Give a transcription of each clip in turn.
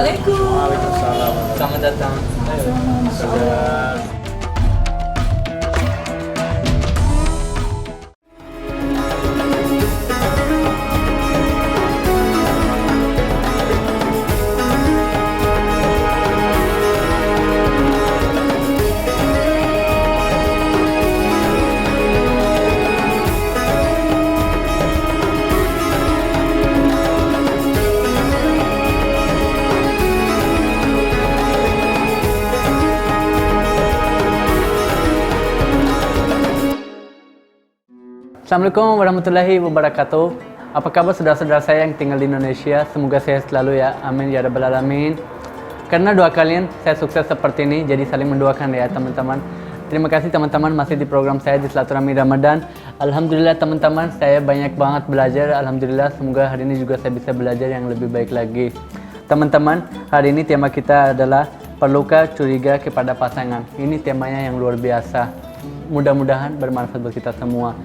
Assalamualaikum. Waalaikumsalam. Selamat datang. Assalamualaikum warahmatullahi wabarakatuh. Apa kabar saudara-saudara saya yang tinggal di Indonesia? Semoga sehat selalu ya. Amin ya rabbal alamin. Karena doa kalian saya sukses seperti ini, jadi saling mendoakan ya teman-teman. Terima kasih teman-teman masih di program saya di Silaturahmi Ramadan. Alhamdulillah teman-teman, saya banyak banget belajar. Alhamdulillah, semoga hari ini juga saya bisa belajar yang lebih baik lagi. Teman-teman, hari ini tema kita adalah perlukah curiga kepada pasangan. Ini temanya yang luar biasa. Mudah-mudahan bermanfaat buat kita semua.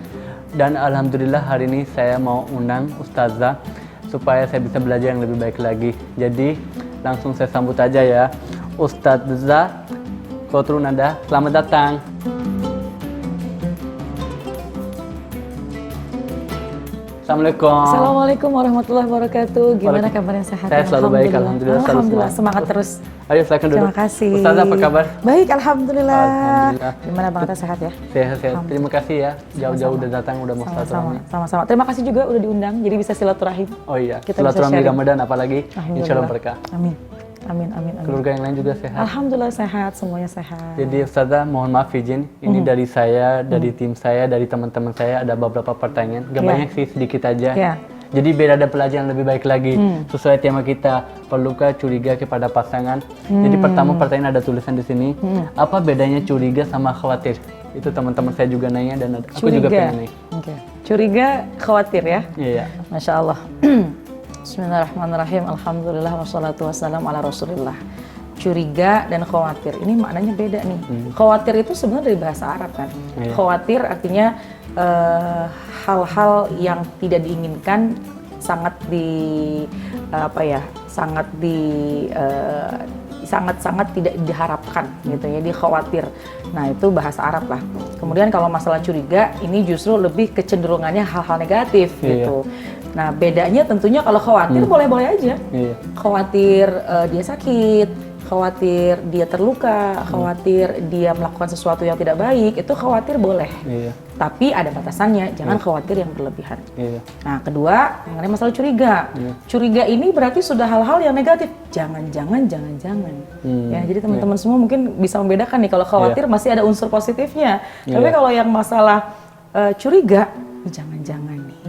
Dan alhamdulillah hari ini saya mau undang Ustazah supaya saya bisa belajar yang lebih baik lagi. Jadi langsung saya sambut aja ya. Ustazah Kotrunada, selamat datang. Assalamualaikum. Assalamualaikum warahmatullahi wabarakatuh. Gimana kabarnya, sehat? Saya selalu baik, alhamdulillah. Alhamdulillah, semangat terus. Ayo silakan duduk. Terima kasih. Ustazah apa kabar? Baik, alhamdulillah. Alhamdulillah. Gimana Bang Atta, sehat ya? Sehat. Terima kasih ya. Jauh-jauh udah datang, udah mau Sama-sama. silaturahmi. Sama-sama. Terima kasih juga udah diundang, jadi bisa silaturahim. Oh iya, Kita bisa silaturahmi sharing. Ramadan apalagi. Alhamdulillah. Insya Allah berkah. Amin. Amin. Keluarga yang lain juga sehat. Alhamdulillah sehat, semuanya sehat. Jadi Ustazah mohon maaf izin, ini dari saya, dari tim saya, dari teman-teman saya ada beberapa pertanyaan. Gak Ya. banyak sih, sedikit aja. Ya. Jadi biar ada pelajaran lebih baik lagi sesuai tema kita, perlukah curiga kepada pasangan. Jadi pertama pertanyaan ada tulisan di sini, apa bedanya curiga sama khawatir? Itu teman-teman saya juga nanya dan aku juga pengen nih. Oke. Curiga, khawatir ya. Iya. Masya Allah. Bismillahirrahmanirrahim. Alhamdulillah wassalatu wassalamu ala rasulillah. Curiga dan khawatir, ini maknanya beda nih. Khawatir itu sebenarnya dari bahasa Arab kan. Iya. Khawatir artinya hal-hal yang tidak diinginkan, sangat sangat tidak diharapkan gitu ya, dia khawatir. Nah itu bahasa Arab lah. Kemudian kalau masalah curiga, ini justru lebih kecenderungannya hal-hal negatif gitu. Nah bedanya tentunya kalau khawatir boleh-boleh aja. Iya. Khawatir dia sakit, khawatir dia terluka, khawatir dia melakukan sesuatu yang tidak baik, itu khawatir boleh. Iya. Tapi ada batasannya, jangan khawatir yang berlebihan. Iya. Nah, kedua, mengenai masalah curiga. Curiga ini berarti sudah hal-hal yang negatif. Jangan-jangan. Ya, jadi teman-teman semua mungkin bisa membedakan nih, kalau khawatir masih ada unsur positifnya. Tapi kalau yang masalah curiga, jangan-jangan nih.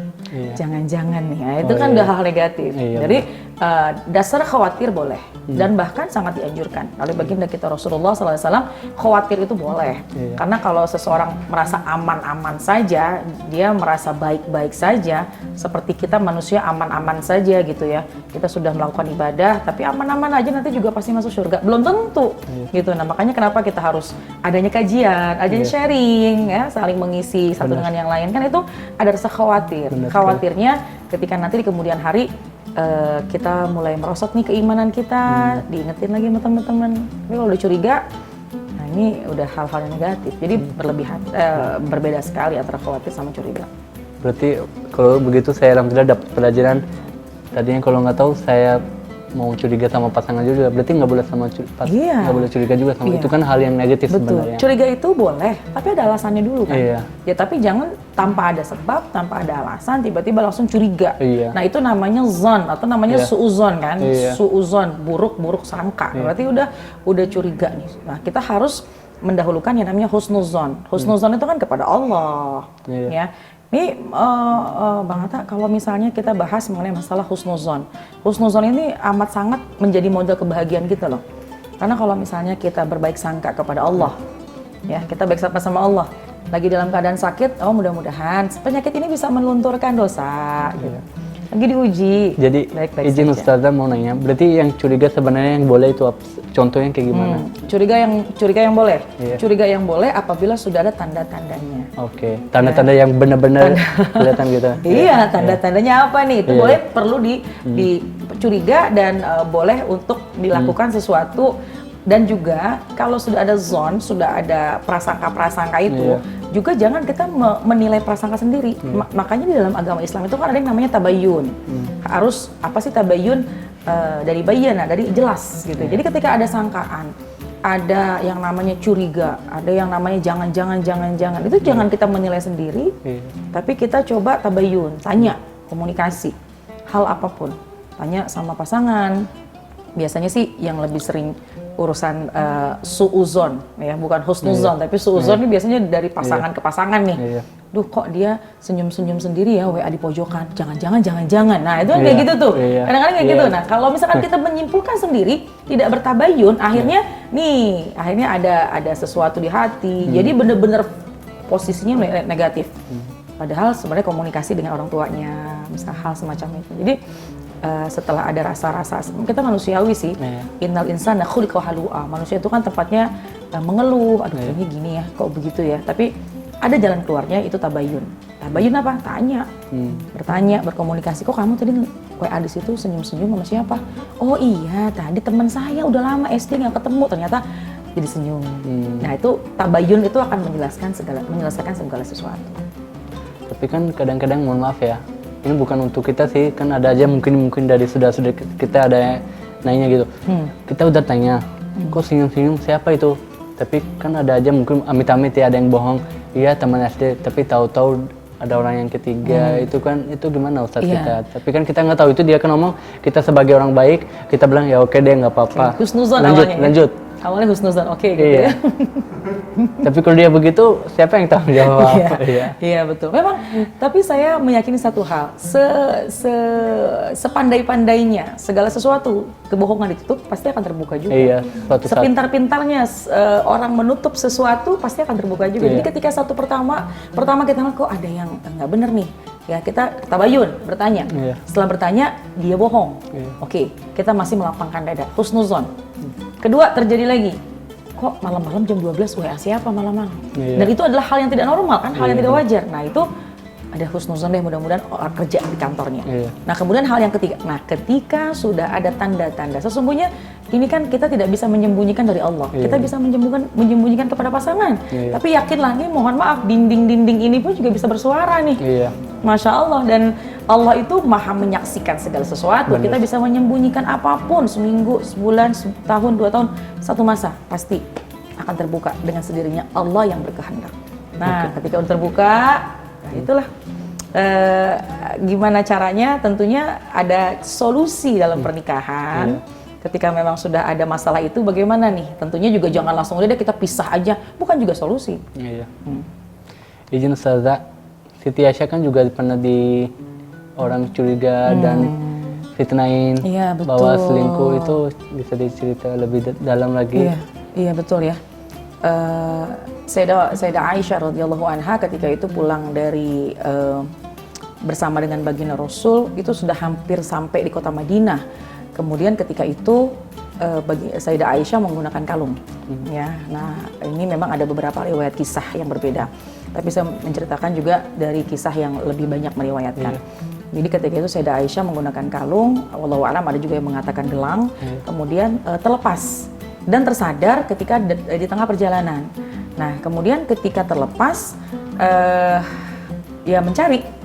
Jangan-jangan nih. Nah, itu kan udah hal negatif. Jadi dasar khawatir boleh dan bahkan sangat dianjurkan. Oleh baginda kita Rasulullah SAW, khawatir itu boleh. Karena kalau seseorang merasa aman-aman saja, dia merasa baik-baik saja, seperti kita manusia aman-aman saja gitu ya. Kita sudah melakukan ibadah, tapi aman-aman aja nanti juga pasti masuk surga. Belum tentu gitu. Nah makanya kenapa kita harus adanya kajian, adanya sharing, ya, saling mengisi satu dengan yang lain. Kan itu ada rasa khawatir. Khawatirnya ketika nanti di kemudian hari kita mulai merosot nih keimanan kita, diingetin lagi sama teman-teman. Tapi kalau udah curiga, nah ini udah hal-hal yang negatif. Jadi berlebihan, berbeda sekali antara khawatir sama curiga. Berarti kalau begitu saya alhamdulillah dapat pelajaran. Tadinya kalau nggak tahu saya mau curiga sama pasangan juga, berarti nggak boleh sama nggak boleh curiga juga sama itu kan hal yang negatif. Betul. Sebenarnya. Curiga itu boleh, tapi ada alasannya dulu kan. Iya. Ya tapi jangan tanpa ada sebab, tanpa ada alasan tiba-tiba langsung curiga. Iya. Nah itu namanya zon atau namanya suuzon kan. Iya. Suuzon, buruk sangka. Berarti udah curiga nih. Nah kita harus mendahulukan yang namanya husnuzon. Husnuzon itu kan kepada Allah. Iya. Ya. Ini Bang Atta, kalau misalnya kita bahas mengenai masalah husnuzon. Husnuzon ini amat sangat menjadi modal kebahagiaan kita loh. Karena kalau misalnya kita berbaik sangka kepada Allah, ya kita baik sangka sama Allah, lagi dalam keadaan sakit, oh mudah-mudahan penyakit ini bisa melunturkan dosa. Gitu. Lagi diuji. Jadi Baik-baik izin saja. Ustazah mau nanya, berarti yang curiga sebenarnya yang boleh itu contohnya kayak gimana? Curiga yang boleh. Iya. Curiga yang boleh apabila sudah ada tanda-tandanya. Oke, tanda-tanda yang benar-benar kelihatan gitu. Iya, tanda-tandanya apa nih? Itu Iya. boleh perlu dicuriga dan boleh untuk dilakukan sesuatu, dan juga kalau sudah ada zon, sudah ada prasangka-prasangka itu, juga jangan kita menilai prasangka sendiri. Makanya di dalam agama Islam itu kan ada yang namanya tabayyun. Harus apa sih tabayyun? Dari bayyana, dari jelas gitu. Jadi ketika ada sangkaan, ada yang namanya curiga, ada yang namanya jangan, itu jangan kita menilai sendiri, tapi kita coba tabayyun, tanya, komunikasi, hal apapun, tanya sama pasangan. Biasanya sih yang lebih sering urusan suuzon, ya bukan husnuzon, tapi suuzon ini biasanya dari pasangan ke pasangan nih. Duh kok dia senyum-senyum sendiri ya, WA di pojokan, jangan. Nah itu kan kayak gitu tuh, kadang-kadang kayak gitu. Nah kalau misalkan kita menyimpulkan sendiri, tidak bertabayun, akhirnya ada sesuatu di hati, jadi bener-bener posisinya negatif. Padahal sebenarnya komunikasi dengan orang tuanya, misalnya hal semacam itu. Jadi setelah ada rasa-rasa, kita manusiawi sih, innal insana khuliqa halu'a, manusia itu kan tempatnya mengeluh, aduh ini gini ya, kok begitu ya, tapi ada jalan keluarnya, itu tabayun. Tabayun apa? Tanya, bertanya, berkomunikasi. Kok kamu tadi WA di situ senyum-senyum sama siapa? Oh iya, tadi teman saya udah lama SD nggak ketemu, ternyata jadi senyum. Nah itu tabayun itu akan menyelesaikan segala sesuatu. Tapi kan kadang-kadang mohon maaf ya, ini bukan untuk kita sih, kan ada aja mungkin dari sudah kita ada nanya gitu. Kita udah tanya, kok senyum-senyum siapa itu? Tapi kan ada aja mungkin amit-amit ya ada yang bohong. Iya teman SD, tapi tahu-tahu ada orang yang ketiga. Itu gimana Ustadz kita? Tapi kan kita nggak tahu, itu dia kan ngomong, kita sebagai orang baik, kita bilang ya oke deh nggak apa-apa. Husnuzon lanjut. Awalnya husnuzon, oke gitu ya. Tapi kalau dia begitu, siapa yang tanggung jawab? Iya betul. Memang, tapi saya meyakini satu hal, sepandai-pandainya segala sesuatu kebohongan ditutup pasti akan terbuka juga. Iya. Sepintar-pintarnya orang menutup sesuatu pasti akan terbuka juga. Jadi ketika pertama kita lihat kok ada yang nggak bener nih, ya kita tabayun, bertanya. Setelah bertanya dia bohong. Oke, kita masih melapangkan dada, husnuzon. Kedua terjadi lagi, kok malam-malam jam 12 WA siapa malam-malam? Dan itu adalah hal yang tidak normal kan, hal yang tidak wajar. Nah itu ada husnuzon deh, mudah-mudahan orang kerja di kantornya. Nah kemudian hal yang ketiga, nah ketika sudah ada tanda-tanda, sesungguhnya ini kan kita tidak bisa menyembunyikan dari Allah, kita bisa menyembunyikan kepada pasangan. Tapi yakinlah nih, mohon maaf, dinding-dinding ini pun juga bisa bersuara nih. Masya Allah, dan Allah itu maha menyaksikan segala sesuatu. Kita bisa menyembunyikan apapun, seminggu, sebulan, setahun, 2 tahun, satu masa pasti akan terbuka dengan sendirinya, Allah yang berkehendak. Nah ketika udah terbuka, nah itulah gimana caranya, tentunya ada solusi dalam pernikahan. Ketika memang sudah ada masalah itu, bagaimana nih? Tentunya juga jangan langsung udah kita pisah aja, bukan juga solusi. Izin Ustazah, Siti Aisyah kan juga pernah di orang curiga dan fitnahin bahwa selingkuh, itu bisa dicerita lebih dalam lagi. Iya betul ya. Sayyidah Aisyah radhiyallahu anha ketika itu pulang dari bersama dengan baginda Rasul, itu sudah hampir sampai di kota Madinah. Kemudian ketika itu Sayyidah Aisyah menggunakan kalung. Ya, nah ini memang ada beberapa riwayat kisah yang berbeda. Tapi saya menceritakan juga dari kisah yang lebih banyak meriwayatkan. Jadi ketika itu Sayyidah Aisyah menggunakan kalung, wallahu a'lam, ada juga yang mengatakan gelang, kemudian terlepas dan tersadar ketika di tengah perjalanan. Nah kemudian ketika terlepas, ya mencari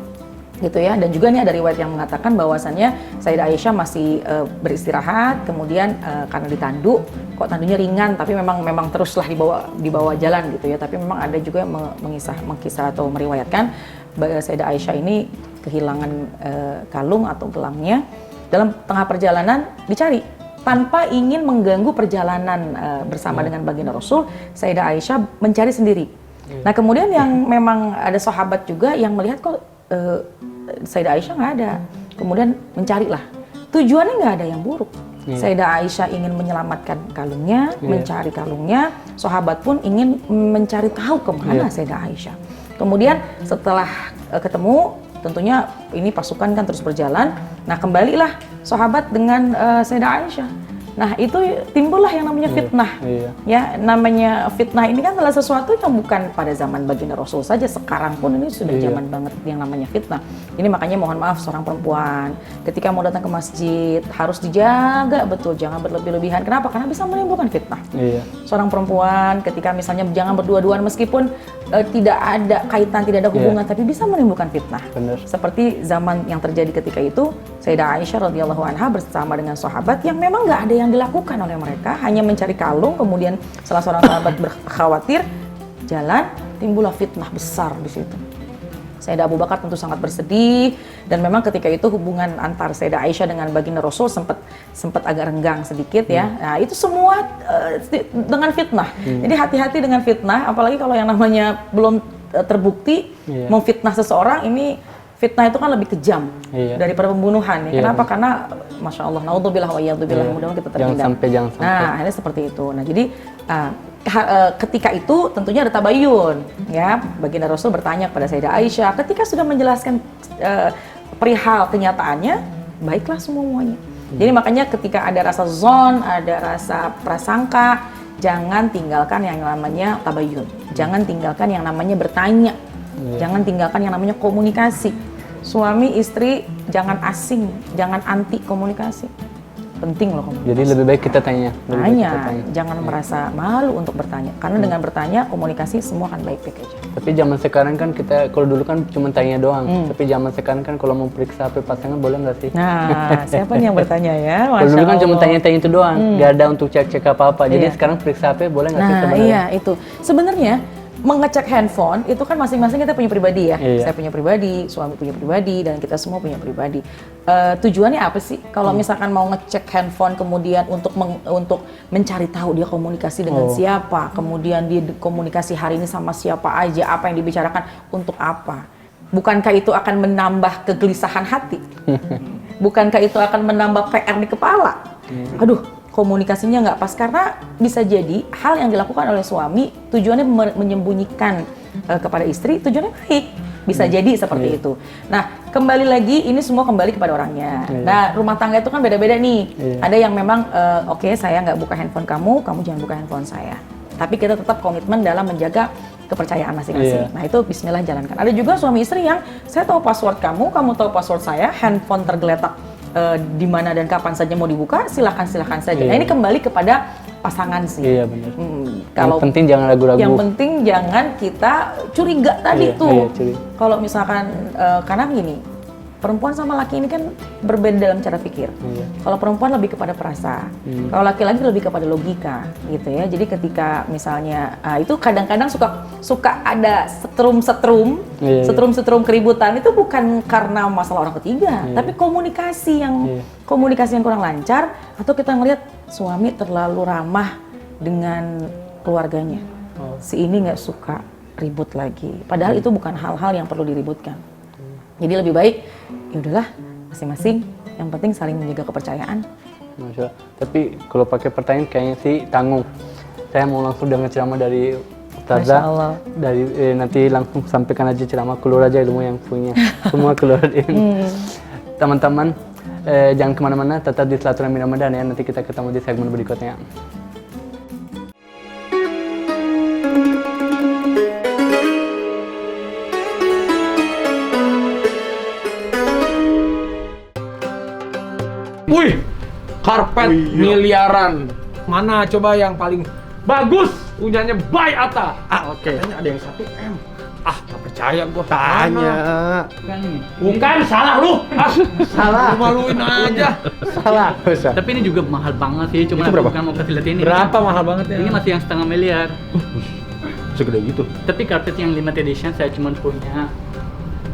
gitu ya, dan juga ini ada riwayat yang mengatakan bahwasannya Sayyidah Aisyah masih beristirahat, kemudian karena ditandu, kok tandunya ringan, tapi memang teruslah dibawa jalan gitu ya. Tapi memang ada juga yang mengkisah atau meriwayatkan bahwa Sayyidah Aisyah ini kehilangan kalung atau gelangnya dalam tengah perjalanan, dicari tanpa ingin mengganggu perjalanan bersama dengan baginda Rasul. Sayyidah Aisyah mencari sendiri. Nah kemudian yang memang ada sahabat juga yang melihat kok Sayyidah Aisyah nggak ada, kemudian mencarilah. Tujuannya nggak ada yang buruk. Sayyidah Aisyah ingin menyelamatkan kalungnya, mencari kalungnya. Sahabat pun ingin mencari tahu kemana Sayyidah Aisyah. Kemudian setelah ketemu, tentunya ini pasukan kan terus berjalan. Nah kembalilah sahabat dengan Sayyidah Aisyah. Nah itu timbullah yang namanya fitnah. Ya, namanya fitnah ini kan adalah sesuatu yang bukan pada zaman baginda Rasul saja, sekarang pun ini sudah zaman banget yang namanya fitnah. Ini makanya mohon maaf seorang perempuan ketika mau datang ke masjid harus dijaga betul, jangan berlebih-lebihan. Kenapa? Karena bisa menimbulkan fitnah. Seorang perempuan ketika misalnya jangan berdua-duaan meskipun tidak ada kaitan, tidak ada hubungan, tapi bisa menimbulkan fitnah. Seperti zaman yang terjadi ketika itu, Sayyidah Aisyah radhiyallahu anha bersama dengan sahabat yang memang nggak ada yang dilakukan oleh mereka, hanya mencari kalung. Kemudian salah seorang sahabat berkhawatir, jalan, timbullah fitnah besar di situ. Sayyidah Abu Bakar tentu sangat bersedih, dan memang ketika itu hubungan antar Sayyidah Aisyah dengan baginda Rasul sempat agak renggang sedikit ya. Nah itu semua dengan fitnah. Jadi hati-hati dengan fitnah, apalagi kalau yang namanya belum terbukti memfitnah seseorang. Ini fitnah itu kan lebih kejam daripada pembunuhan. Ya. Kenapa? Karena Masya Allah, naudzubillah wa iyadzubillah, mudah-mudahan kita terhindar. Jangan sampai. Nah, ini seperti itu. Nah, jadi ketika itu tentunya ada tabayun. Ya, baginda Rasul bertanya kepada Sayyidah Aisyah, ketika sudah menjelaskan perihal kenyataannya, baiklah semuanya. Jadi makanya ketika ada rasa zon, ada rasa prasangka, jangan tinggalkan yang namanya tabayun. Jangan tinggalkan yang namanya bertanya. Jangan tinggalkan yang namanya komunikasi. Suami istri jangan asing, jangan anti komunikasi. Penting loh komunikasi. Jadi lebih baik kita tanya. Jangan merasa malu untuk bertanya. Karena dengan bertanya komunikasi semua akan baik-baik aja. Tapi zaman sekarang kan kita, kalau dulu kan cuma tanya doang. Tapi zaman sekarang kan kalau mau periksa HP pasangan boleh nggak sih? Nah, siapa nih yang bertanya ya? Kalau dulu kan cuma tanya-tanya itu doang, nggak ada untuk cek-cek apa-apa. Jadi sekarang periksa HP boleh nggak sih sebenarnya? Iya itu. Sebenarnya mengecek handphone itu kan masing-masing kita punya pribadi ya. Saya punya pribadi, suami punya pribadi, dan kita semua punya pribadi. Tujuannya apa sih? Kalau misalkan mau ngecek handphone kemudian untuk mencari tahu dia komunikasi dengan siapa, kemudian dia komunikasi hari ini sama siapa aja, apa yang dibicarakan, untuk apa? Bukankah itu akan menambah kegelisahan hati? Bukankah itu akan menambah PR di kepala? Aduh, komunikasinya nggak pas, karena bisa jadi hal yang dilakukan oleh suami tujuannya menyembunyikan kepada istri, tujuannya baik, bisa jadi seperti itu. Nah kembali lagi, ini semua kembali kepada orangnya. Nah rumah tangga itu kan beda-beda nih. Ada yang memang oke, saya nggak buka handphone kamu jangan buka handphone saya, tapi kita tetap komitmen dalam menjaga kepercayaan masing-masing. Nah itu bismillah jalankan. Ada juga suami istri yang saya tahu password kamu tahu password saya, handphone tergeletak di mana dan kapan saja mau dibuka, silakan saja. Nah ini kembali kepada pasangan sih. Iya benar. Kalau yang penting jangan ragu-ragu. Yang penting jangan kita curiga tadi tuh. Kalau misalkan karena gini, perempuan sama laki ini kan berbeda dalam cara pikir. Kalau perempuan lebih kepada perasa, kalau laki-laki lebih kepada logika, gitu ya. Jadi ketika misalnya itu kadang-kadang suka ada setrum keributan, itu bukan karena masalah orang ketiga, tapi komunikasi yang kurang lancar, atau kita ngelihat suami terlalu ramah dengan keluarganya. Si ini nggak suka ribut lagi, padahal itu bukan hal-hal yang perlu diributkan. Jadi lebih baik, ya udahlah, masing-masing. Yang penting saling menjaga kepercayaan. Masya Allah. Tapi kalau pakai pertanyaan kayaknya sih tanggung. Saya mau langsung dengar ceramah dari Ustazah. Dari nanti langsung sampaikan aja ceramah, keluar aja ilmu yang punya. Semua keluar. Teman-teman, jangan kemana-mana, tetap di Silaturahmi Ramadan ya. Nanti kita ketemu di segmen berikutnya. Wih, karpet miliaran. Mana coba yang paling bagus? Punyanya Bay Atta. Oke. Katanya ada yang 1 M. Tak percaya gua. Tanya. Bukan, salah lu. Salah. Lu maluin aja. Salah. Tapi ini juga mahal banget sih. Cuma itu berapa? bukan mau kasih lihat ini. Berapa mahal banget ya? Ini masih yang 1,5 miliar. Segede gitu. Tapi karpet yang limited edition saya cuma punya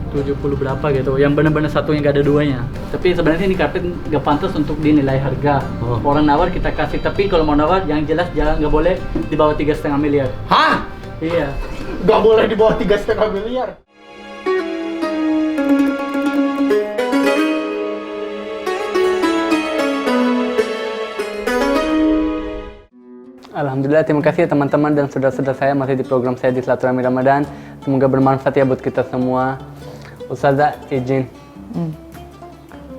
70 berapa gitu, yang benar-benar satu yang gak ada duanya. Tapi sebenarnya ini karpet gak pantas untuk dinilai harga. Orang nawar kita kasih, tapi kalau mau nawar yang jelas jangan, gak boleh di bawah 3,5 miliar. Hah? Iya. Gak boleh di bawah 3,5 miliar. Alhamdulillah, terima kasih ya teman-teman dan saudara-saudara saya masih di program saya di Silaturahmi Ramadan. Semoga bermanfaat ya buat kita semua. Ustazah izin.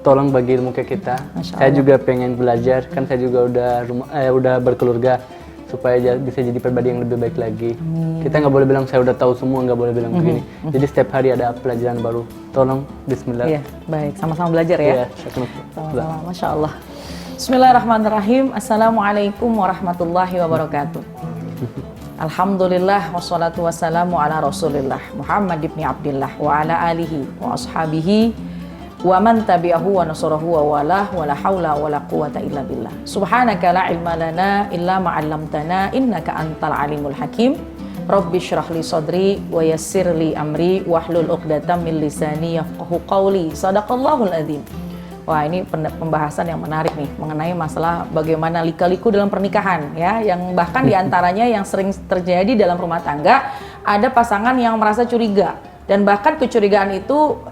Tolong bagi ilmu ke kita. Masya Saya Allah. juga pengen belajar, kan saya juga udah berkeluarga supaya bisa jadi pribadi yang lebih baik lagi. Kita nggak boleh bilang saya udah tahu semua, nggak boleh bilang begini. Jadi setiap hari ada pelajaran baru. Tolong, Bismillah. Iya, baik. Sama-sama belajar ya. Iya, Sama-sama, Masya Allah. Bismillahirrahmanirrahim. Assalamualaikum warahmatullahi wabarakatuh. Alhamdulillah wassalatu wassalamu ala rasulillah Muhammad ibn Abdillah wa ala alihi wa ashabihi wa man tabi'ahu wa nasarahu wa walah wa la hawla wa la quwata illa billah. Subhanaka la ilma lana illa ma 'allamtana innaka antal alimul hakim. Rabbi shrah li sadri wa yassir li amri wahlul 'uqdatam min lisani yafqahu qawli. Shadaqallahul adzim. Wah, ini pembahasan yang menarik nih mengenai masalah bagaimana lika-liku dalam pernikahan ya, yang bahkan diantaranya yang sering terjadi dalam rumah tangga ada pasangan yang merasa curiga, dan bahkan kecurigaan itu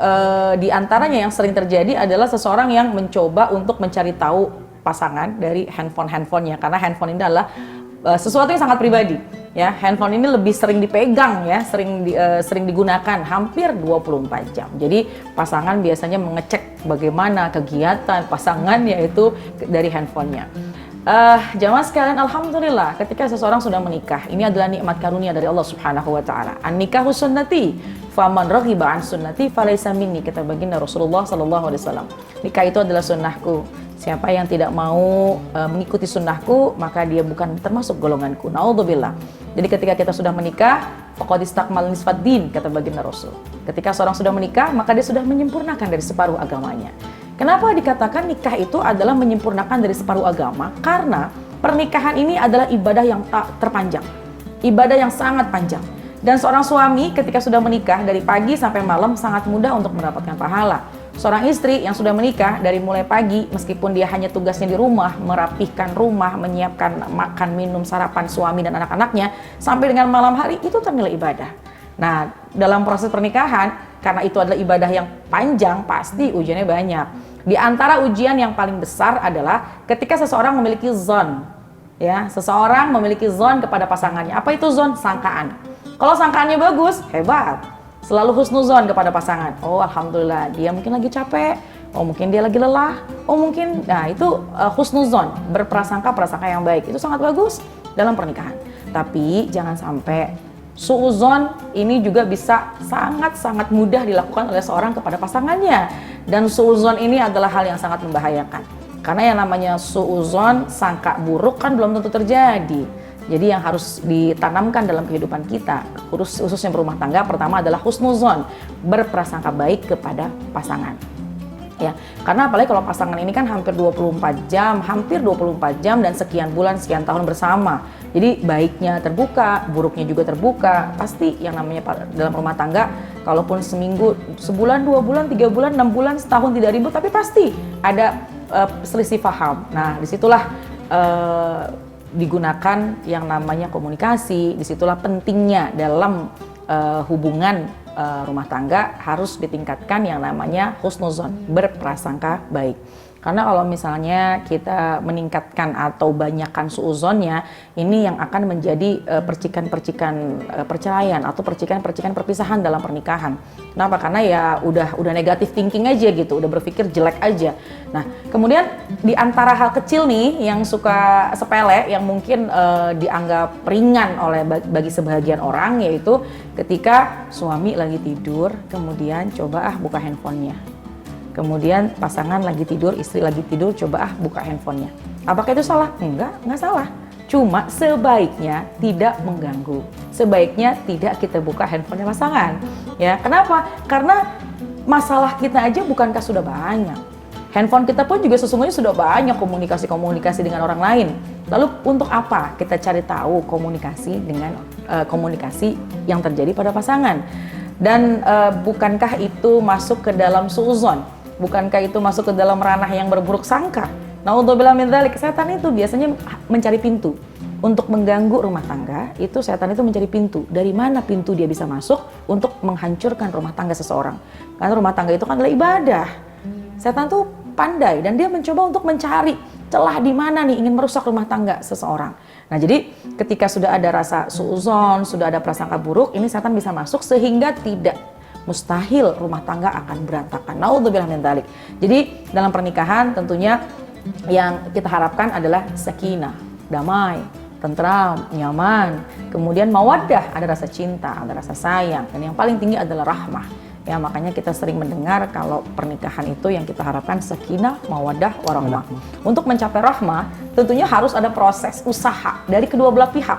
diantaranya yang sering terjadi adalah seseorang yang mencoba untuk mencari tahu pasangan dari handphonenya, karena handphone ini adalah sesuatu yang sangat pribadi ya. Handphone ini lebih sering dipegang ya, sering digunakan hampir 24 jam. Jadi pasangan biasanya mengecek bagaimana kegiatan pasangan yaitu dari handphonenya. Jamaah sekalian, alhamdulillah ketika seseorang sudah menikah, ini adalah nikmat karunia dari Allah Subhanahu wa taala. An-nikahu sunnati, faman raghiba an sunnati falaysa minni, kata baginda Rasulullah sallallahu alaihi wasallam. Nikah itu adalah sunnahku. Siapa yang tidak mau mengikuti sunnahku, maka dia bukan termasuk golonganku. Naudzubillah. Jadi ketika kita sudah menikah, faqad istakmal nisfad din, kata baginda Rasul. Ketika seorang sudah menikah, maka dia sudah menyempurnakan dari separuh agamanya. Kenapa dikatakan nikah itu adalah menyempurnakan dari separuh agama? Karena pernikahan ini adalah ibadah yang terpanjang. Ibadah yang sangat panjang. Dan seorang suami ketika sudah menikah dari pagi sampai malam sangat mudah untuk mendapatkan pahala. Seorang istri yang sudah menikah dari mulai pagi, meskipun dia hanya tugasnya di rumah, merapihkan rumah, menyiapkan makan, minum, sarapan suami dan anak-anaknya, sampai dengan malam hari, itu ternilai ibadah. Nah, dalam proses pernikahan, karena itu adalah ibadah yang panjang, pasti ujiannya banyak. Di antara ujian yang paling besar adalah ketika seseorang memiliki zon. Ya, seseorang memiliki zon kepada pasangannya. Apa itu zon? Sangkaan. Kalau sangkaannya bagus, hebat. Selalu husnuzon kepada pasangan. Oh, alhamdulillah, dia mungkin lagi capek. Oh, mungkin dia lagi lelah. Oh, mungkin, nah itu husnuzon, berprasangka yang baik. Itu sangat bagus dalam pernikahan. Tapi jangan sampai suuzon ini juga bisa sangat-sangat mudah dilakukan oleh seorang kepada pasangannya. Dan suuzon ini adalah hal yang sangat membahayakan. Karena yang namanya suuzon, sangka buruk kan belum tentu terjadi. Jadi yang harus ditanamkan dalam kehidupan kita, khususnya berumah tangga, pertama adalah husnuzon, berprasangka baik kepada pasangan. Ya, karena apalagi kalau pasangan ini kan hampir 24 jam dan sekian bulan, sekian tahun bersama. Jadi baiknya terbuka, buruknya juga terbuka. Pasti yang namanya dalam rumah tangga, kalaupun seminggu, sebulan, 2 bulan, 3 bulan, 6 bulan, setahun tidak ribut, tapi pasti ada selisih paham. Nah, disitulah digunakan yang namanya komunikasi. Disitulah pentingnya dalam hubungan rumah tangga harus ditingkatkan yang namanya husnuzon, berprasangka baik. Karena kalau misalnya kita meningkatkan atau banyakkan suuzonnya, ini yang akan menjadi percikan-percikan perceraian atau percikan-percikan perpisahan dalam pernikahan. Kenapa? Karena ya udah negatif thinking aja gitu, udah berpikir jelek aja. Nah, kemudian di antara hal kecil nih yang suka sepele, yang mungkin dianggap ringan oleh bagi sebagian orang, yaitu ketika suami lagi tidur, kemudian coba buka handphonenya. Kemudian pasangan lagi tidur, istri lagi tidur, coba buka handphonenya. Apakah itu salah? Enggak salah. Cuma sebaiknya tidak mengganggu. Sebaiknya tidak kita buka handphonenya pasangan. Ya, kenapa? Karena masalah kita aja bukankah sudah banyak. Handphone kita pun juga sesungguhnya sudah banyak komunikasi dengan orang lain. Lalu untuk apa kita cari tahu komunikasi dengan komunikasi yang terjadi pada pasangan? Dan bukankah itu masuk ke dalam suuzon? Bukankah itu masuk ke dalam ranah yang berburuk sangka? Naudzubillah min dzalik. Setan itu biasanya mencari pintu untuk mengganggu rumah tangga. Itu setan itu mencari pintu. Dari mana pintu dia bisa masuk untuk menghancurkan rumah tangga seseorang? Karena rumah tangga itu kan adalah ibadah. Setan tuh pandai dan dia mencoba untuk mencari celah di mana nih ingin merusak rumah tangga seseorang. Nah, jadi ketika sudah ada rasa suuzon, sudah ada prasangka buruk, ini setan bisa masuk sehingga tidak mustahil rumah tangga akan berantakan. Naudzubillah min dzalik. Jadi dalam pernikahan tentunya yang kita harapkan adalah sakinah, damai, tentram, nyaman, kemudian mawaddah, ada rasa cinta, ada rasa sayang, dan yang paling tinggi adalah rahmah. Ya, makanya kita sering mendengar kalau pernikahan itu yang kita harapkan sakinah, mawaddah, warahmah. Untuk mencapai rahmah, tentunya harus ada proses usaha dari kedua belah pihak.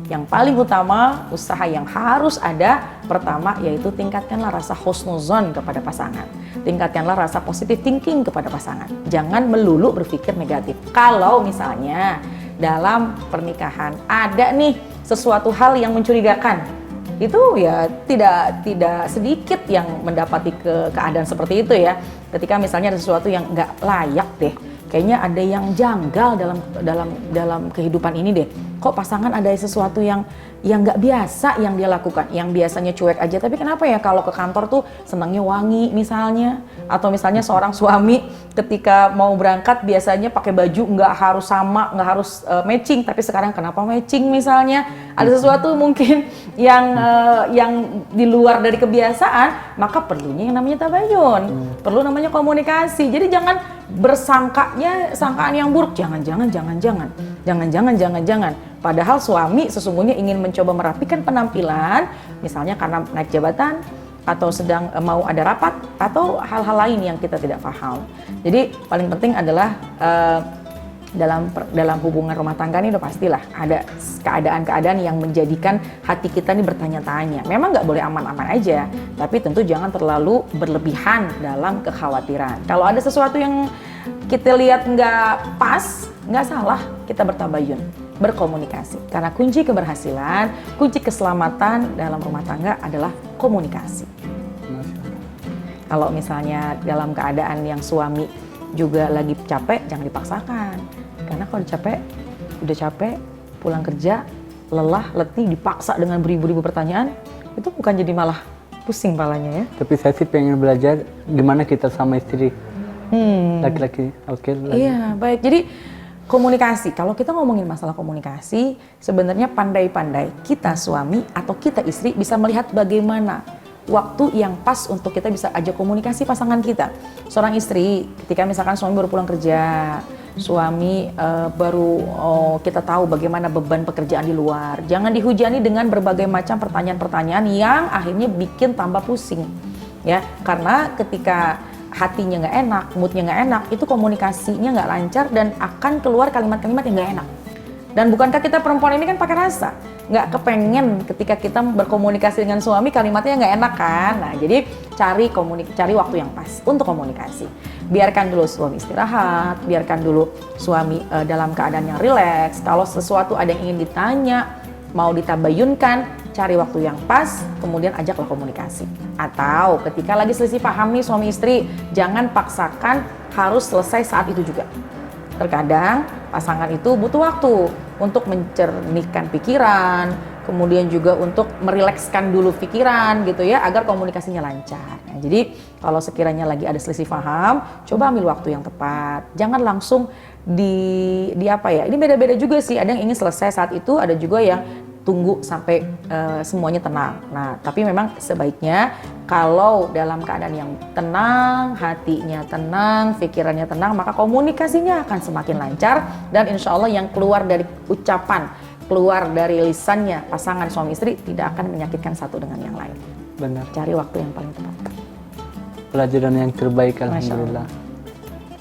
Yang paling utama, usaha yang harus ada pertama yaitu tingkatkanlah rasa husnuzon kepada pasangan. Tingkatkanlah rasa positive thinking kepada pasangan. Jangan melulu berpikir negatif. Kalau misalnya dalam pernikahan ada nih sesuatu hal yang mencurigakan, itu ya tidak sedikit yang mendapati keadaan seperti itu ya. Ketika misalnya ada sesuatu yang nggak layak deh, kayaknya ada yang janggal dalam kehidupan ini deh. Kok pasangan ada sesuatu yang nggak biasa yang dia lakukan, yang biasanya cuek aja, tapi kenapa ya kalau ke kantor tuh senangnya wangi misalnya, atau misalnya seorang suami ketika mau berangkat biasanya pakai baju nggak harus sama, nggak harus matching, tapi sekarang kenapa matching misalnya, ada sesuatu mungkin yang di luar dari kebiasaan, maka perlunya yang namanya tabayun, perlu namanya komunikasi. Jadi jangan bersangkanya sangkaan yang buruk, jangan. Padahal suami sesungguhnya ingin mencoba merapikan penampilan, misalnya karena naik jabatan, atau sedang mau ada rapat, atau hal-hal lain yang kita tidak paham. Jadi paling penting adalah dalam hubungan rumah tangga ini udah pastilah ada keadaan-keadaan yang menjadikan hati kita ini bertanya-tanya. Memang nggak boleh aman-aman aja, tapi tentu jangan terlalu berlebihan dalam kekhawatiran. Kalau ada sesuatu yang kita lihat nggak pas, nggak salah kita bertabayun, berkomunikasi. Karena kunci keberhasilan, kunci keselamatan dalam rumah tangga adalah komunikasi. Kalau misalnya dalam keadaan yang suami juga lagi capek, jangan dipaksakan. Karena kalau udah capek, pulang kerja, lelah, letih, dipaksa dengan beribu-ribu pertanyaan, itu bukan jadi malah pusing palanya ya. Tapi saya sih pengen belajar gimana kita sama istri. Laki-laki, oke. Iya, baik. Jadi komunikasi, kalau kita ngomongin masalah komunikasi, sebenarnya pandai-pandai kita suami atau kita istri bisa melihat bagaimana waktu yang pas untuk kita bisa ajak komunikasi pasangan kita. Seorang istri, ketika misalkan suami baru pulang kerja, suami kita tahu bagaimana beban pekerjaan di luar. Jangan dihujani dengan berbagai macam pertanyaan-pertanyaan yang akhirnya bikin tambah pusing. Ya, karena ketika hatinya nggak enak, moodnya nggak enak, itu komunikasinya nggak lancar dan akan keluar kalimat-kalimat yang nggak enak. Dan bukankah kita perempuan ini kan pakai rasa? Nggak kepengen ketika kita berkomunikasi dengan suami kalimatnya nggak enak kan? Nah, jadi cari waktu yang pas untuk komunikasi. Biarkan dulu suami istirahat, biarkan dulu suami dalam keadaan yang rileks. Kalau sesuatu ada yang ingin ditanya, mau ditabayunkan, cari waktu yang pas, kemudian ajaklah komunikasi. Atau ketika lagi selisih paham nih suami istri, jangan paksakan harus selesai saat itu juga. Terkadang pasangan itu butuh waktu untuk mencernihkan pikiran, kemudian juga untuk merilekskan dulu pikiran gitu ya, agar komunikasinya lancar. Nah, jadi kalau sekiranya lagi ada selisih paham, coba ambil waktu yang tepat. Jangan langsung di apa ya? Ini beda-beda juga sih. Ada yang ingin selesai saat itu, ada juga yang tunggu sampai semuanya tenang. Nah, tapi memang sebaiknya kalau dalam keadaan yang tenang, hatinya tenang, pikirannya tenang, maka komunikasinya akan semakin lancar dan insya Allah yang keluar dari ucapan, keluar dari lisannya pasangan suami istri tidak akan menyakitkan satu dengan yang lain. Benar. Cari waktu yang paling tepat. Pelajaran yang terbaik, alhamdulillah.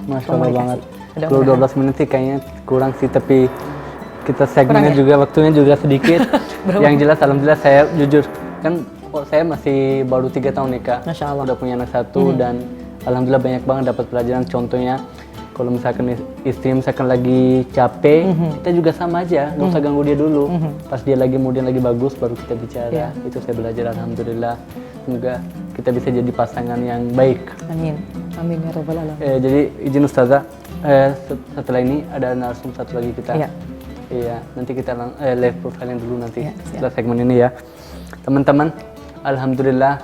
Masya Allah banget. Udah Kalau 12 menit sih kayaknya kurang sih, tapi kita segmennya ya? juga waktunya juga sedikit. Yang jelas alhamdulillah saya jujur kan saya masih baru 3 tahun nikah. Masya Allah. Udah punya anak 1 dan alhamdulillah banyak banget dapat pelajaran. Contohnya kalau misalkan istri misalkan lagi capek, kita juga sama aja, nggak usah ganggu dia dulu. Pas dia lagi moodnya lagi bagus baru kita bicara. Itu saya belajar alhamdulillah. Semoga kita bisa jadi pasangan yang baik. Amin. Amin ya rabbal alamin. Jadi izin Ustazah, setelah ini ada narasumber satu lagi kita. Iya, nanti kita live profiling dulu nanti setelah segmen ini ya. Teman-teman, alhamdulillah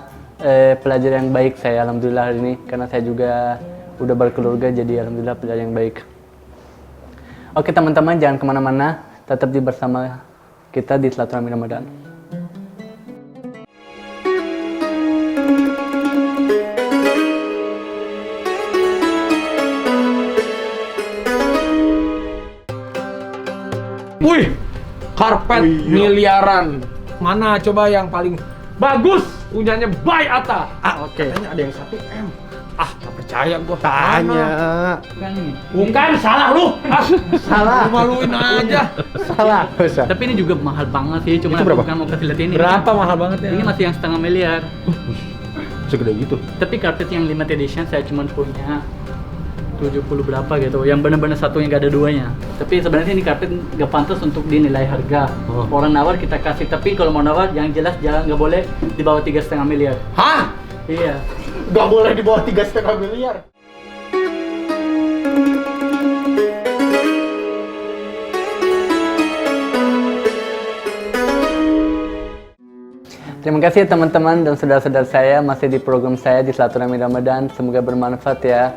pelajaran yang baik saya alhamdulillah hari ini karena saya juga udah berkeluarga jadi alhamdulillah pelajaran yang baik. Oke teman-teman, jangan kemana-mana, tetap di bersama kita di Silaturahmi Ramadan. Karpet miliaran. Mana coba yang paling bagus? Punyanya Bay Atta. Katanya ada yang 1 M. Tak percaya gua. Tanya. Bukan ini. Bukan, salah lu. Salah. Lu maluin aja. Salah. Tapi ini juga mahal banget sih, cuma Itu berapa? bukan mau kasih lihat ini. Berapa mahal banget ya? Ini masih yang 1,5 miliar. Segede gitu. Tapi karpet yang limited edition saya cuma punya 70 berapa gitu, yang benar-benar satunya gak ada duanya. Tapi sebenarnya ini karpet gak pantas untuk dinilai harga. Orang nawar kita kasih, tapi kalau mau nawar yang jelas jangan nggak boleh di bawah 3,5 miliar. Hah? Iya. Gak boleh di bawah 3,5 miliar. Terima kasih teman-teman dan saudara-saudara saya masih di program saya di Silaturahmi Ramadan. Semoga bermanfaat ya.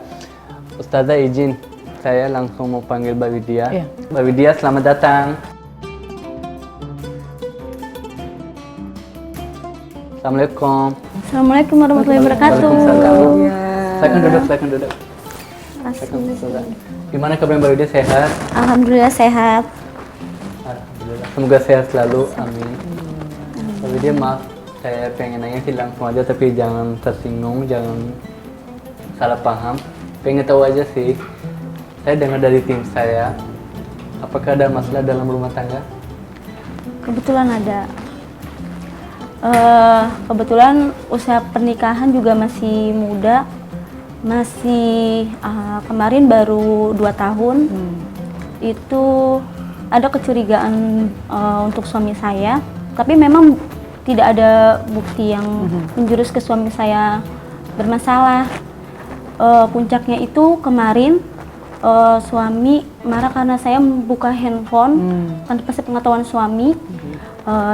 Ustazah izin, saya langsung mau panggil Mbak Widya. Iya. Mbak Widya, selamat datang. Assalamualaikum. Assalamualaikum warahmatullahi wabarakatuh. Waalaikumsalam. Iya. Silakan duduk, silakan duduk. Alhamdulillah. Gimana kabar Mbak Widya, sehat? Alhamdulillah sehat. Alhamdulillah. Semoga sehat selalu, amin. Mbak Widya, maaf, saya pengen nanya sih langsung aja, tapi jangan tersinggung, jangan salah paham. Pengen tahu aja sih, saya dengar dari tim saya, apakah ada masalah dalam rumah tangga? Kebetulan ada. Kebetulan usia pernikahan juga masih muda. Masih kemarin baru 2 tahun. Itu ada kecurigaan untuk suami saya. Tapi memang tidak ada bukti yang menjurus ke suami saya bermasalah. Puncaknya itu kemarin suami marah karena saya membuka handphone tanpa sepengetahuan suami.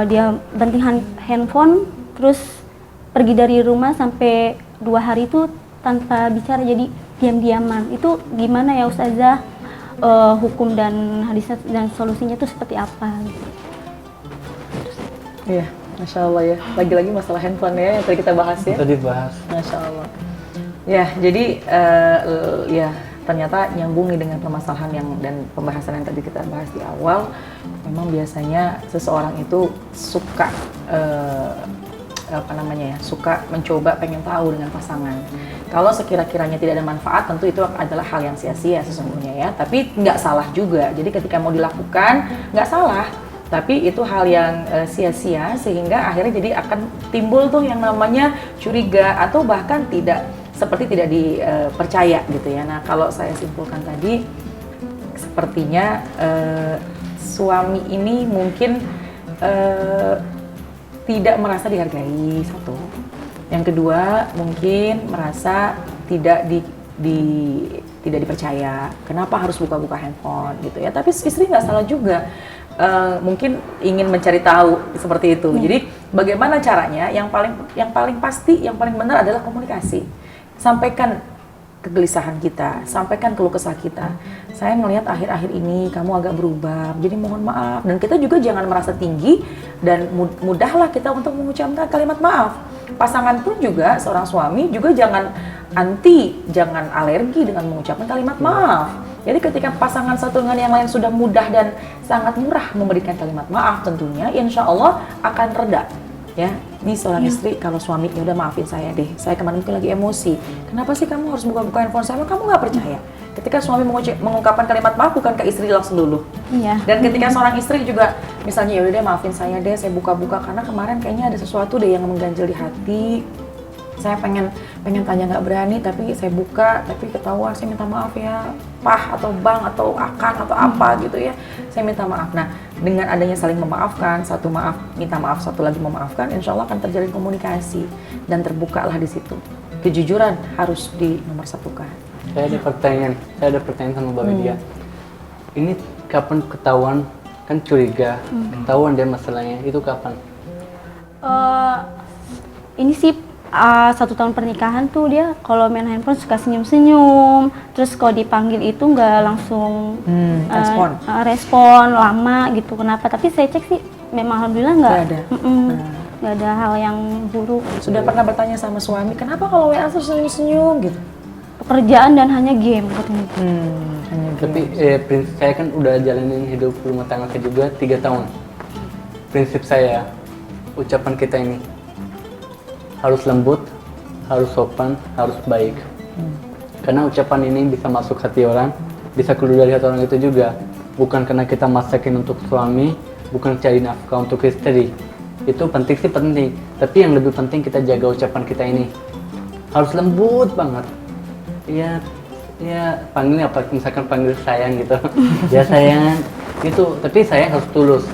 Dia banting handphone terus pergi dari rumah sampai 2 hari itu tanpa bicara, jadi diam-diaman. Itu gimana ya Ustazah, hukum dan hadis dan solusinya itu seperti apa? Iya, Masya Allah ya. Lagi-lagi masalah handphone ya yang tadi kita bahas ya. Tadi bahas. Masya Allah. Ya, jadi ya ternyata nyambung nih dengan permasalahan yang dan pembahasan yang tadi kita bahas di awal. Memang biasanya seseorang itu suka suka mencoba pengen tahu dengan pasangan. Kalau sekira-kiranya tidak ada manfaat, tentu itu adalah hal yang sia-sia sesungguhnya ya. Tapi nggak salah juga. Jadi ketika mau dilakukan nggak salah. Tapi itu hal yang sia-sia sehingga akhirnya jadi akan timbul tuh yang namanya curiga atau bahkan tidak dipercaya gitu ya. Nah kalau saya simpulkan tadi, sepertinya suami ini mungkin tidak merasa dihargai, satu. Yang kedua mungkin merasa tidak dipercaya. Kenapa harus buka-buka handphone gitu ya? Tapi istri nggak salah juga. Mungkin ingin mencari tahu seperti itu. Jadi bagaimana caranya? Yang paling pasti, yang paling benar adalah komunikasi. Sampaikan kegelisahan kita, sampaikan keluh kesah kita. Saya melihat akhir-akhir ini kamu agak berubah, jadi mohon maaf. Dan kita juga jangan merasa tinggi dan mudahlah kita untuk mengucapkan kalimat maaf. Pasangan pun juga, seorang suami juga jangan alergi dengan mengucapkan kalimat maaf. Jadi ketika pasangan satu dengan yang lain sudah mudah dan sangat murah memberikan kalimat maaf, tentunya insya Allah akan reda. Ya, ini seorang istri kalau suami ya udah maafin saya deh, saya kemarin mungkin lagi emosi. Kenapa sih kamu harus buka-buka handphone saya? Kamu nggak percaya. Ketika suami mengungkapkan kalimat maaf, bukankah istri langsung dulu? Iya. Dan ketika seorang istri juga misalnya ya udah deh maafin saya deh, saya buka-buka karena kemarin kayaknya ada sesuatu deh yang mengganjal di hati. Saya pengen tanya nggak berani, tapi saya buka, tapi ketahuan, saya minta maaf ya, Pah atau Bang atau Akang atau apa gitu ya, saya minta maaf. Nah, dengan adanya saling memaafkan, satu minta maaf, satu lagi memaafkan, insya Allah akan terjalin komunikasi dan terbukalah di situ. Kejujuran harus dinomorsatukan. Saya ada pertanyaan sama Mbak Widya. Ini kapan ketahuan, kan curiga, ketahuan dia masalahnya, itu kapan? Ini sih 1 tahun pernikahan tuh dia kalau main handphone suka senyum-senyum, terus kalau dipanggil itu nggak langsung respon lama gitu. Kenapa? Tapi saya cek sih memang alhamdulillah nggak ada hal yang buruk. Sudah pernah bertanya sama suami, kenapa kalau WA terus senyum-senyum gitu? Pekerjaan dan hanya game katanya. Tapi saya kan udah jalanin hidup rumah tangga saya juga 3 tahun. prinsip saya, ucapan kita ini harus lembut, harus sopan, harus baik. Karena ucapan ini bisa masuk hati orang, bisa keluar dari hati orang itu juga. Bukan karena kita masakin untuk suami, bukan cari nafkah untuk istri. Itu penting sih penting, tapi yang lebih penting kita jaga ucapan kita ini. Harus lembut banget. Ya panggilnya apa? Misalkan panggil sayang gitu. Ya sayang, gitu. Tapi sayang harus tulus.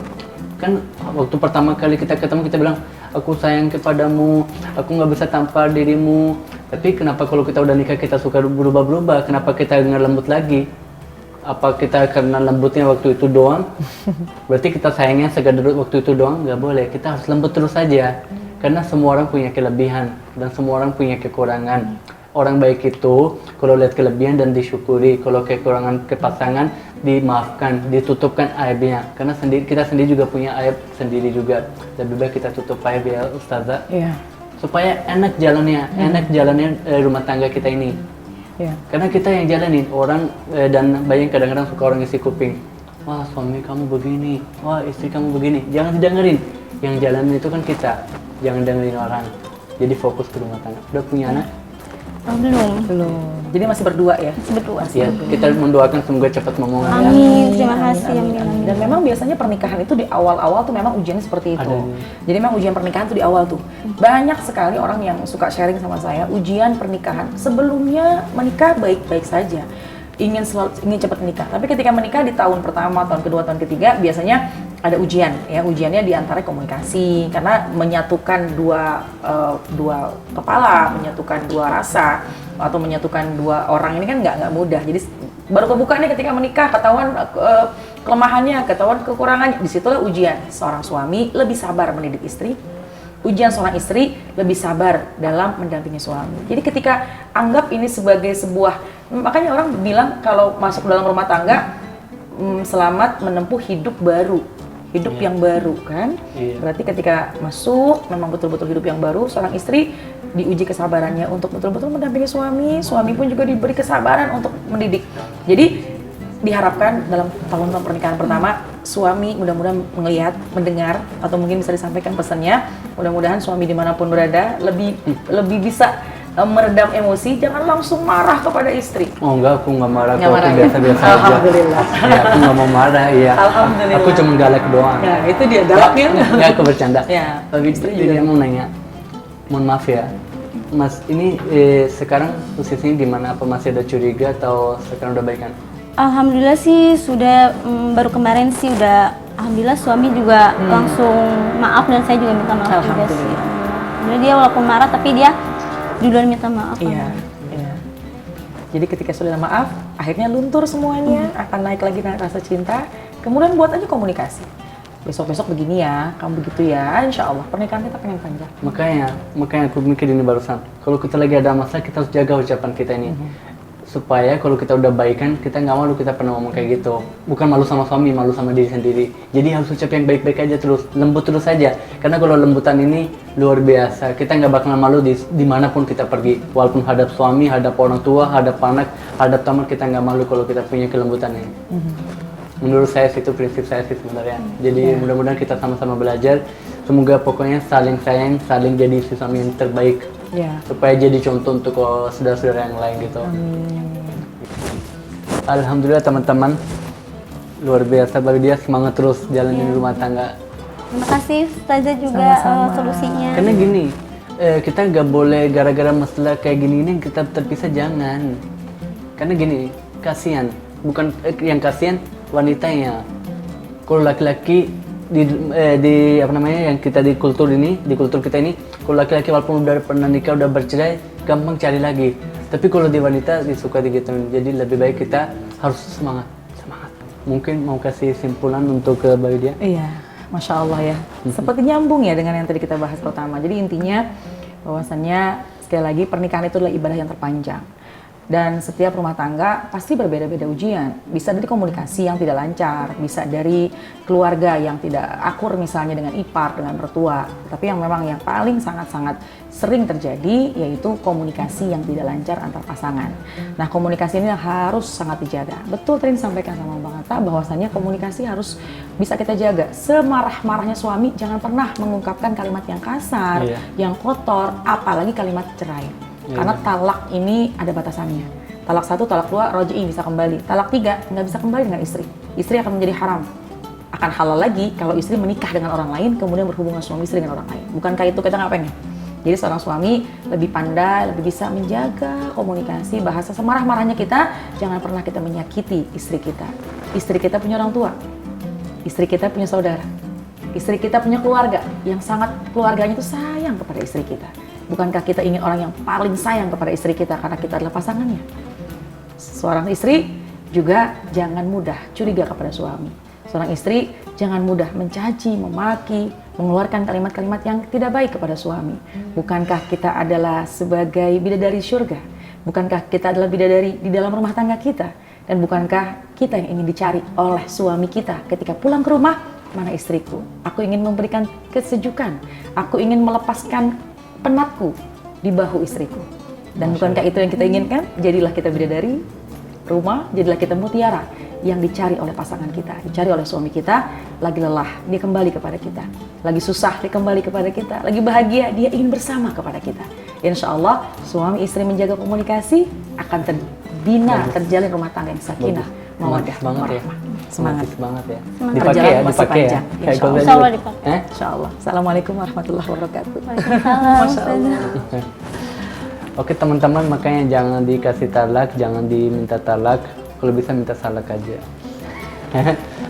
Kan waktu pertama kali kita ketemu kita bilang, aku sayang kepadamu, aku nggak bisa tanpa dirimu. Tapi kenapa kalau kita udah nikah kita suka berubah-berubah? Kenapa kita nggak lembut lagi? Apa kita karena lembutnya waktu itu doang? Berarti kita sayangnya sekadar waktu itu doang? Nggak boleh, kita harus lembut terus saja. Karena semua orang punya kelebihan dan semua orang punya kekurangan. Orang baik itu kalau lihat kelebihan dan disyukuri, kalau kekurangan ke pasangan dimaafkan, ditutupkan aibnya. Karena kita sendiri juga punya aib sendiri juga. Lebih baik kita tutup aib ya Ustazah. Iya. Supaya enak jalannya rumah tangga kita ini. Iya. Karena kita yang jalanin, orang dan banyak kadang-kadang suka orang isi kuping. Wah suami kamu begini, wah istri kamu begini. Jangan didengerin, yang jalanin itu kan kita. Jangan dengerin orang. Jadi fokus ke rumah tangga. Udah punya anak? Belum. Jadi masih berdua ya? Berdua. Ya, kita mendoakan semoga cepat momongan ya. Amin, terima kasih. Amin. Dan memang biasanya pernikahan itu di awal-awal tuh memang ujiannya seperti itu. Ada. Jadi memang ujian pernikahan tuh di awal tuh. Banyak sekali orang yang suka sharing sama saya, ujian pernikahan. Sebelumnya menikah baik-baik saja. Ingin cepat menikah. Tapi ketika menikah di tahun pertama, tahun kedua, tahun ketiga biasanya ada ujian ya. Ujiannya di antara komunikasi karena menyatukan dua kepala, menyatukan dua rasa atau menyatukan dua orang ini kan nggak mudah. Jadi baru kebuka nih ketika menikah, ketahuan kelemahannya, ketahuan kekurangannya. Disitulah ujian. Seorang suami lebih sabar mendidik istri. Ujian seorang istri lebih sabar dalam mendampingi suami. Jadi ketika anggap ini sebagai sebuah, makanya orang bilang kalau masuk dalam rumah tangga, selamat menempuh hidup baru. Hidup yang baru kan? Berarti ketika masuk memang betul-betul hidup yang baru, seorang istri diuji kesabarannya untuk betul-betul mendampingi suami, suami pun juga diberi kesabaran untuk mendidik. Jadi diharapkan dalam tahun-tahun pernikahan pertama, suami mudah-mudahan melihat, mendengar, atau mungkin bisa disampaikan pesannya, mudah-mudahan suami dimanapun berada lebih bisa meredam emosi, jangan langsung marah kepada istri. Oh enggak, aku nggak marah, Nggak aku marah ya? biasa-biasa aja. Alhamdulillah. Ya, aku nggak mau marah, ya. Alhamdulillah. Aku cuma galak doang. Ya, itu dia galaknya. Ya, aku bercanda. Ya. Tapi dia mau nanya, mohon maaf ya, Mas, ini sekarang posisinya gimana? Apa masih ada curiga atau sekarang udah baikan? Alhamdulillah sih sudah baru kemarin sih udah alhamdulillah suami juga langsung maaf dan saya juga minta maaf juga sih. Alhamdulillah dia walaupun marah tapi dia duluan minta maaf. Iya. Jadi ketika sudah maaf, akhirnya luntur semuanya, akan naik lagi rasa cinta. Kemudian buat aja komunikasi. Besok-besok begini ya, kamu begitu ya, insya Allah pernikahan kita pengen panjang. Makanya aku mikir ini barusan. Kalau kita lagi ada masalah, kita harus jaga ucapan kita ini. Supaya kalau kita udah baikan, kita nggak malu kita pernah ngomong kayak gitu. Bukan malu sama suami, malu sama diri sendiri. Jadi harus ucap yang baik-baik aja terus, lembut terus aja. Karena kalau lembutan ini luar biasa, kita nggak bakalan malu dimanapun kita pergi. Walaupun hadap suami, hadap orang tua, hadap anak, hadap teman, kita nggak malu kalau kita punya kelembutan ini. Menurut saya itu prinsip saya sih sebenarnya. Jadi mudah-mudahan kita sama-sama belajar. Semoga pokoknya saling sayang, saling jadi suami yang terbaik. Supaya jadi contoh untuk saudara-saudara yang lain gitu. Alhamdulillah teman-teman, luar biasa bagi dia, semangat terus jalanin rumah tangga. Terima kasih Ustazah juga solusinya. Karena gini, kita nggak boleh gara-gara masalah kayak gini ini kita terpisah, jangan. Karena gini, kasihan, bukan yang kasihan wanitanya. Kalau laki-laki di apa namanya yang kita di kultur kita ini, kalau laki-laki walaupun udah pernah nikah, udah bercerai, gampang cari lagi. Tapi kalau di wanita disuka digituin, jadi lebih baik kita harus semangat. Mungkin mau kasih simpulan untuk ke Mbak Widya? Iya, Masya Allah ya. Seperti nyambung ya dengan yang tadi kita bahas pertama. Jadi intinya bahwasannya sekali lagi pernikahan itu adalah ibadah yang terpanjang. Dan setiap rumah tangga pasti berbeda-beda ujian. Bisa dari komunikasi yang tidak lancar, bisa dari keluarga yang tidak akur misalnya dengan ipar, dengan mertua. Tapi yang memang yang paling sangat-sangat sering terjadi yaitu komunikasi yang tidak lancar antar pasangan. Nah, komunikasi ini harus sangat dijaga. Betul tadi disampaikan sama Bang Atta bahwasanya komunikasi harus bisa kita jaga. Semarah-marahnya suami jangan pernah mengungkapkan kalimat yang kasar, yang kotor, apalagi kalimat cerai. Karena talak ini ada batasannya. Talak 1, talak 2, roji'i bisa kembali. Talak 3 nggak bisa kembali dengan istri. Istri akan menjadi haram. Akan halal lagi kalau istri menikah dengan orang lain, kemudian berhubungan suami istri dengan orang lain. Bukankah itu kita nggak pengen? Jadi seorang suami lebih pandai, lebih bisa menjaga komunikasi, bahasa semarah-marahnya kita, jangan pernah kita menyakiti istri kita. Istri kita punya orang tua, istri kita punya saudara, istri kita punya keluarga yang sangat keluarganya itu sayang kepada istri kita. Bukankah kita ingin orang yang paling sayang kepada istri kita karena kita adalah pasangannya? Seorang istri juga jangan mudah curiga kepada suami. Seorang istri jangan mudah mencaci, memaki, mengeluarkan kalimat-kalimat yang tidak baik kepada suami. Bukankah kita adalah sebagai bidadari surga? Bukankah kita adalah bidadari di dalam rumah tangga kita? Dan bukankah kita yang ingin dicari oleh suami kita ketika pulang ke rumah? Mana istriku? Aku ingin memberikan kesejukan. Aku ingin melepaskan penatku di bahu istriku. Dan bukankah itu yang kita inginkan? Jadilah kita bidadari rumah, jadilah kita mutiara yang dicari oleh pasangan kita, dicari oleh suami kita. Lagi lelah, dia kembali kepada kita. Lagi susah, dia kembali kepada kita. Lagi bahagia, dia ingin bersama kepada kita. Insya Allah, suami istri menjaga komunikasi akan terbina, terjalin rumah tangga yang sakinah, mawaddah, warahmah. Semangat banget ya. Dipakai ya, dipakai ya. Insya Allah dipakai. Insya Allah. Assalamualaikum warahmatullahi wabarakatuh. Waalaikumsalam. Oke teman-teman, makanya jangan dikasih talak, jangan diminta talak, kalau bisa minta salak aja.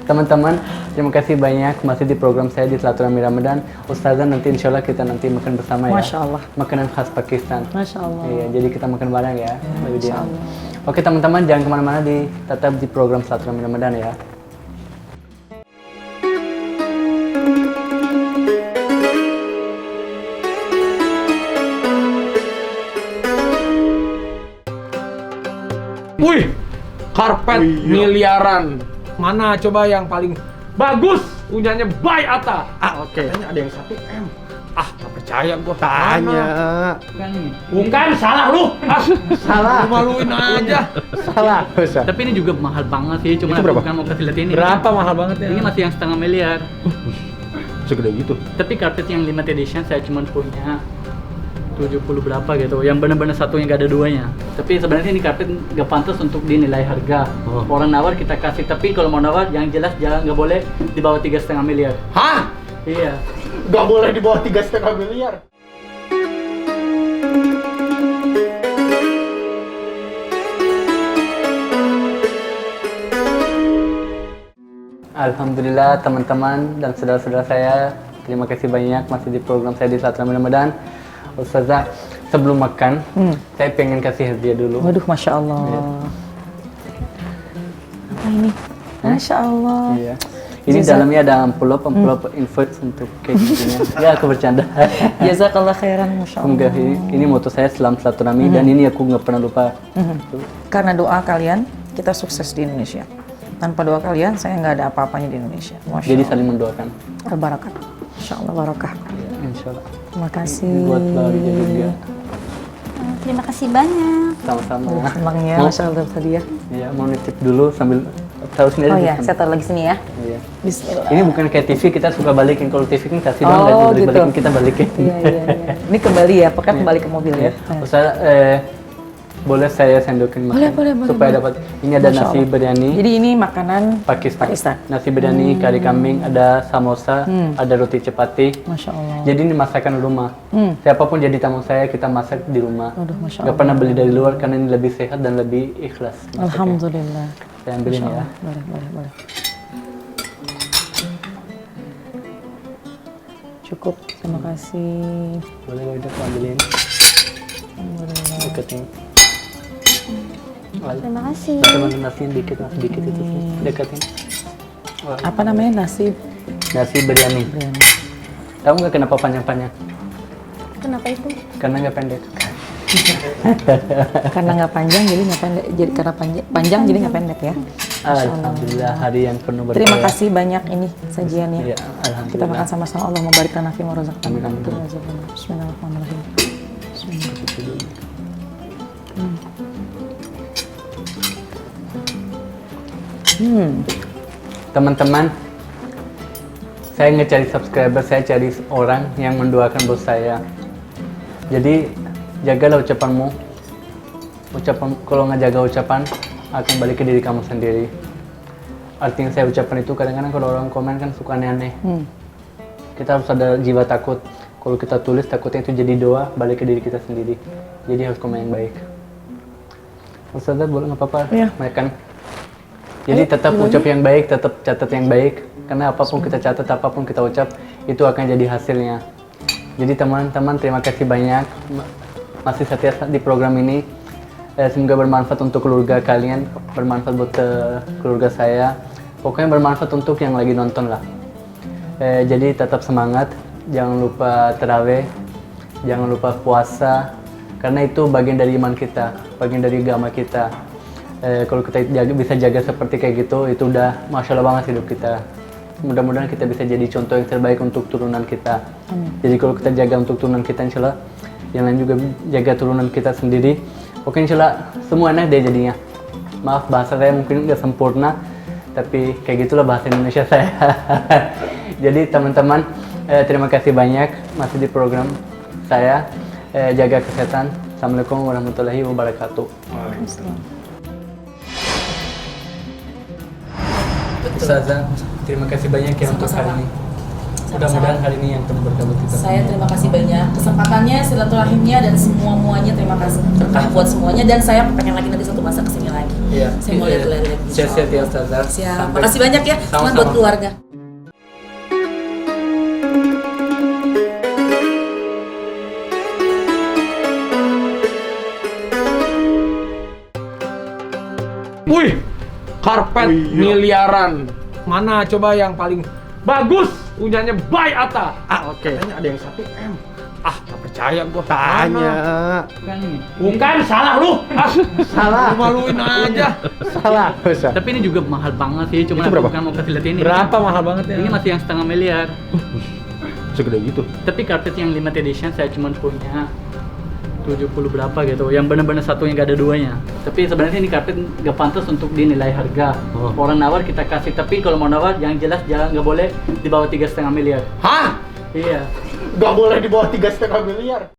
Teman-teman, terima kasih banyak masih di program saya di Silaturahmi Ramadan. Ustazah, nanti insya Allah kita nanti makan bersama ya. Masya Allah. Makanan khas Pakistan. Masya Allah. Iya, jadi kita makan bareng ya. Masya Allah. Oke teman-teman, jangan kemana-mana, tetap di program Silaturahmi Ramadan ya. Wih, karpet miliaran. Mana coba yang paling bagus? Punyanya Bay Atta. Oke. Katanya ada yang 1M. Tak percaya gua. Tanya. Bukan, salah lu. Salah. Lu maluin aja. Salah. Bisa. Tapi ini juga mahal banget sih, cuma Itu aku berapa? bukan mau kasih lihat ini. Berapa mahal banget ya? Ini masih yang 1,5 miliar. Segede gitu. Tapi karpet yang limited edition saya cuma punya 70 berapa gitu, yang benar-benar satunya gak ada duanya. Tapi sebenarnya ini karpet gak pantas untuk dinilai harga. Orang nawar kita kasih, tapi kalau mau nawar yang jelas jangan, nggak boleh di bawah 3,5 miliar. Hah? Iya. Gak boleh di bawah 3,5 miliar. Alhamdulillah teman-teman dan saudara-saudara saya, terima kasih banyak masih di program saya di Silaturahmi Ramadan. Ustazah, sebelum makan, saya pengen kasih hadiah dulu. Waduh, Masya Allah. Apa ini? Masya Allah. Iya. Ini dalamnya ada amplop invoice untuk kayak gini. Ya, aku bercanda. Jazakallah khairan, Masya Allah. Enggak, ini moto saya Selam Silaturahmi dan ini aku nggak pernah lupa. Karena doa kalian, kita sukses di Indonesia. Tanpa doa kalian, saya nggak ada apa-apanya di Indonesia. Masya Jadi Allah. saling mendoakan. Al-barakat. Masya Allah, barakah. Insya Allah. Terima kasih. Buat Bali juga. Terima kasih banyak. Sama-sama. Senangnya, Mau- Masya Allah tadi ya. Iya, mau nitip dulu sambil taruh sendiri. Oh di ya, sana. saya taruh lagi sini ya. Iya. Bismillah. Ini bukan kayak TV, kita suka balikin. Kalau TV kan kasih doang, Oh, nggak gitu. dibalikin, kita balikin. Iya, iya, iya. Ini kembali ya, pekan kembali ke mobil ya. Ustaz, boleh saya sendokin makan? Boleh, Supaya boleh. dapat, ini ada Masya nasi Allah. biryani Jadi ini makanan Pakistan. Nasi biryani, kari kambing, ada samosa, ada roti cepati. Masya Allah. Jadi ini masakan rumah. Siapapun jadi tamu saya, kita masak di rumah. Aduh, Masya Gak pernah beli dari luar karena ini lebih sehat dan lebih ikhlas. masaknya. Alhamdulillah. Saya ambilin Masya ya. Allah. Boleh, boleh, boleh. Cukup, terima kasih. Boleh, udah aku ambilin. Alhamdulillah. Deketin. Terima kasih. Teman-teman nasiin dikit itu sih. Deketin. Wah, Apa namanya, nasi nasi biryani. biryani? Tahu nggak kenapa panjang-panjang? Kenapa itu? Karena nggak pendek. Karena nggak panjang jadi nggak pendek. Jadi karena panjang jadi nggak pendek ya. Alhamdulillah hari yang penuh berkah. Terima kasih banyak ini sajiannya. Ya, alhamdulillah. Kita makan sama-sama. Allah membarik lana fi ma razaqtana. Amin, amin. Bismillahirrahmanirrahim. Teman-teman, saya ngecari subscriber, saya cari orang yang mendoakan bos saya. Jadi jagalah ucapanmu. Kalau nggak jaga ucapan, akan balik ke diri kamu sendiri. Artinya saya ucapan itu kadang-kadang kalau orang komen kan suka aneh-aneh. Kita harus ada jiwa takut. Kalau kita tulis takutnya itu jadi doa, balik ke diri kita sendiri. Jadi harus komen yang baik. Ustazah boleh nggak apa-apa? Iya. Kan? Jadi tetap ucap yang baik, tetap catat yang baik. Karena apapun kita catat, apapun kita ucap, itu akan jadi hasilnya. Jadi teman-teman terima kasih banyak masih setia di program ini. Semoga bermanfaat untuk keluarga kalian, bermanfaat buat keluarga saya. Pokoknya bermanfaat untuk yang lagi nonton lah. Jadi tetap semangat, jangan lupa tarawih, jangan lupa puasa. Karena itu bagian dari iman kita, bagian dari agama kita. Kalau kita bisa jaga seperti kayak gitu, itu udah masya Allah banget hidup kita. Mudah-mudahan kita bisa jadi contoh yang terbaik untuk turunan kita. Jadi kalau kita jaga untuk turunan kita, insya Allah yang lain juga jaga turunan kita sendiri. Oke, insya Allah semua enak deh jadinya. Maaf bahasa saya mungkin nggak sempurna, tapi kayak gitulah bahasa Indonesia saya. Jadi teman-teman terima kasih banyak masih di program saya. Jaga kesehatan. Assalamualaikum warahmatullahi wabarakatuh. Ustazah, terima kasih banyak ya untuk hari ini. Mudah-mudahan hari ini yang penuh berkah buat kita. Saya terima kasih banyak kesempatannya, silaturahimnya dan semuanya terima kasih berkah buat semuanya dan saya pengen lagi nanti satu masa kesini lagi. Iya. Saya mau lihat-lihat. Sehat-sehat ya Ustazah. Siap. Makasih banyak ya. Selamat Sama-sama. buat keluarga. Wih, karpet miliaran. Mana coba yang paling bagus? Punyanya Bay Atta. Oke. Katanya ada yang 1 M. Tak percaya gua. Tanya. Bukan ini. Bukan, salah lu. Salah. Lu maluin aja. Salah, Ustaz. Tapi ini juga mahal banget sih, cuma Itu berapa? aku bukan mau kasih lihat ini. Berapa mahal banget ya? Ini masih yang 1,5 miliar. Segede gitu. Tapi karpet yang limited edition saya cuma punya 70 berapa gitu, yang benar-benar satunya gak ada duanya. Tapi sebenarnya ini karpet gak pantas untuk dinilai harga. Orang nawar kita kasih, tapi kalau mau nawar yang jelas jangan nggak boleh di bawah 3,5 miliar. Hah? Iya. Gak boleh di bawah 3,5 miliar.